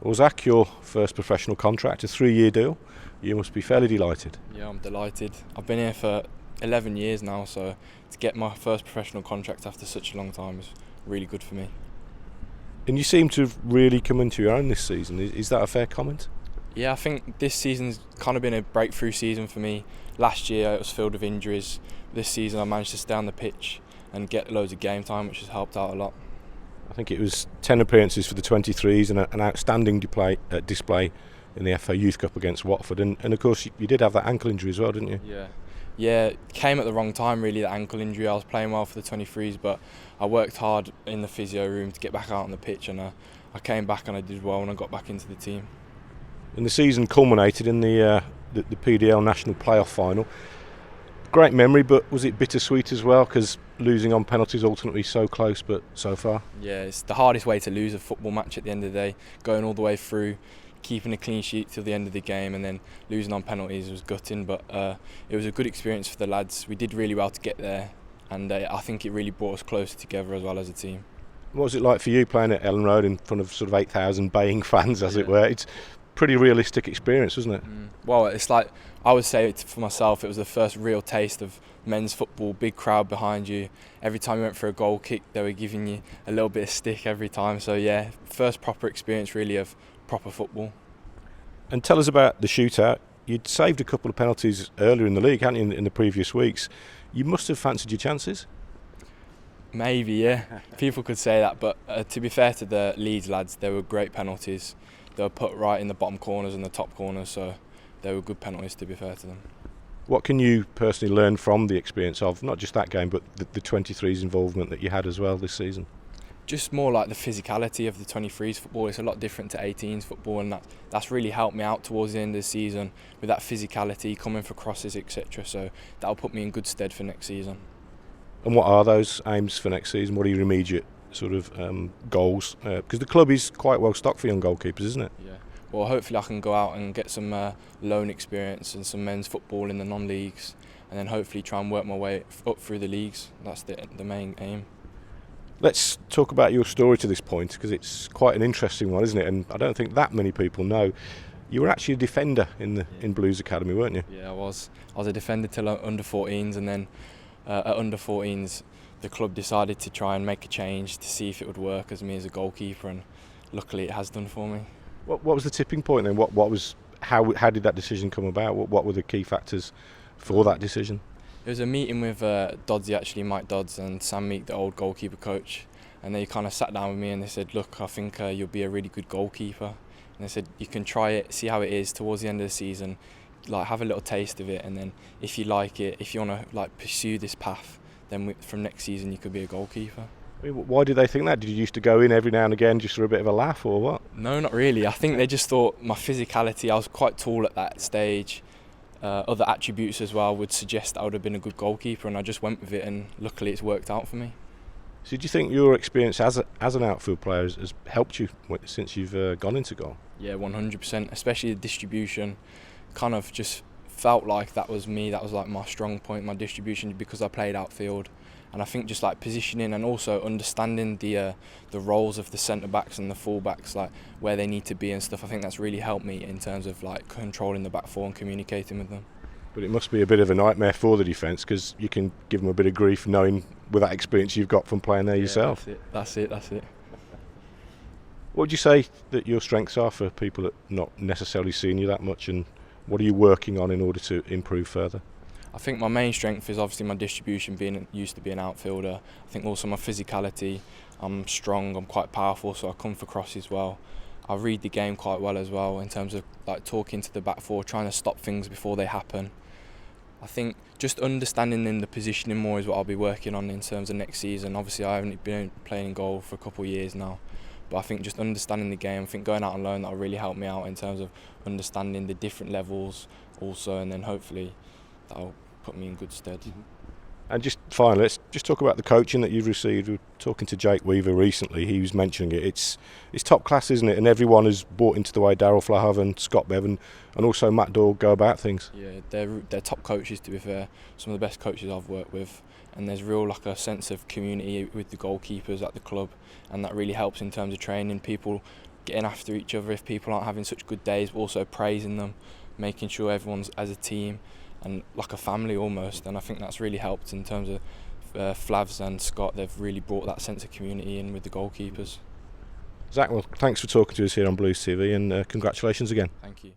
Well, Zach, your first professional contract, a 3-year deal. You must be fairly delighted. Yeah, I'm delighted. I've been here for 11 years now, so to get my first professional contract after such a long time is really good for me. And you seem to have really come into your own this season. Is that a fair comment? Yeah, I think this season's kind of been a breakthrough season for me. Last year it was filled with injuries. This season I managed to stay on the pitch and get loads of game time, which has helped out a lot. I think it was 10 appearances for the 23s and an outstanding display in the FA Youth Cup against Watford. And of course, you did have that ankle injury as well, didn't you? Yeah, it came at the wrong time really, the ankle injury. I was playing well for the 23s, but I worked hard in the physio room to get back out on the pitch, and I came back and I did well and I got back into the team. And the season culminated in the PDL National Playoff Final. Great memory, but was it bittersweet as well, because losing on penalties ultimately so close but so far? Yeah, it's the hardest way to lose a football match at the end of the day, going all the way through, keeping a clean sheet till the end of the game, and then losing on penalties was gutting, but it was a good experience for the lads. We did really well to get there, and I think it really brought us closer together as well as a team. What was it like for you playing at Elland Road in front of sort of 8,000 baying fans, as it were? It's pretty realistic experience, wasn't it? Well, it's like, I would say for myself, it was the first real taste of men's football, big crowd behind you. Every time you went for a goal kick, they were giving you a little bit of stick every time. So yeah, first proper experience really of proper football. And tell us about the shootout. You'd saved a couple of penalties earlier in the league, hadn't you, in the previous weeks. You must have fancied your chances. Maybe, yeah. People could say that, but to be fair to the Leeds lads, they were great penalties. They were put right in the bottom corners and the top corners, so they were good penalties, to be fair to them. What can you personally learn from the experience of not just that game, but the 23s involvement that you had as well this season? Just more like the physicality of the 23s football. It's a lot different to 18s football, and that's really helped me out towards the end of the season with that physicality, coming for crosses, etc. So that'll put me in good stead for next season. And what are those aims for next season? What are your immediate sort of goals? Because the club is quite well stocked for young goalkeepers, isn't it? Yeah. Well, hopefully I can go out and get some loan experience and some men's football in the non-leagues, and then hopefully try and work my way up through the leagues. That's the main aim. Let's talk about your story to this point, because it's quite an interesting one, isn't it? And I don't think that many people know. You were actually a defender in Blues Academy, weren't you? Yeah, I was. I was a defender till under 14s, and then at under 14s, the club decided to try and make a change to see if it would work as me as a goalkeeper, and luckily it has done for me. What was the tipping point then? How did that decision come about? What were the key factors for that decision? It was a meeting with Dodsy, actually, Mike Dodds, and Sam Meek, the old goalkeeper coach, and they kind of sat down with me and they said, look, I think you'll be a really good goalkeeper. And they said, you can try it, see how it is towards the end of the season, like have a little taste of it, and then if you like it, if you want to like pursue this path, then from next season you could be a goalkeeper. I mean, why did they think that? Did you used to go in every now and again just for a bit of a laugh, or what? No, not really. I think they just thought my physicality, I was quite tall at that stage. Other attributes as well would suggest I would have been a good goalkeeper, and I just went with it, and luckily it's worked out for me. So do you think your experience as an outfield player has helped you since you've gone into goal? Yeah, 100%, especially the distribution. Kind of just felt like that was me, that was like my strong point, my distribution, because I played outfield. And I think just like positioning and also understanding the roles of the centre backs and the full backs, like where they need to be and stuff. I think that's really helped me in terms of like controlling the back four and communicating with them. But it must be a bit of a nightmare for the defence, because you can give them a bit of grief knowing with that experience you've got from playing there yourself. That's it. What would you say that your strengths are for people that not necessarily seen you that much, and what are you working on in order to improve further? I think my main strength is obviously my distribution, being used to be an outfielder. I think also my physicality. I'm strong, I'm quite powerful, so I come for crosses well. I read the game quite well as well in terms of like talking to the back four, trying to stop things before they happen. I think just understanding in the positioning more is what I'll be working on in terms of next season. Obviously I haven't been playing in goal for a couple of years now, but I think just understanding the game, I think going out on loan, that'll really help me out in terms of understanding the different levels also, and then hopefully that'll put me in good stead. And just finally, let's just talk about the coaching that you've received. We were talking to Jake Weaver recently. He was mentioning it. It's top class, isn't it? And everyone has bought into the way Daryl Flahavan, Scott Bevan, and also Matt Doyle go about things. Yeah, they're top coaches, to be fair. Some of the best coaches I've worked with. And there's real like a sense of community with the goalkeepers at the club, and that really helps in terms of training. People getting after each other if people aren't having such good days, but also praising them, making sure everyone's as a team and like a family almost. And I think that's really helped in terms of Flavs and Scott. They've really brought that sense of community in with the goalkeepers. Zach, well, thanks for talking to us here on Blues TV, and congratulations again. Thank you.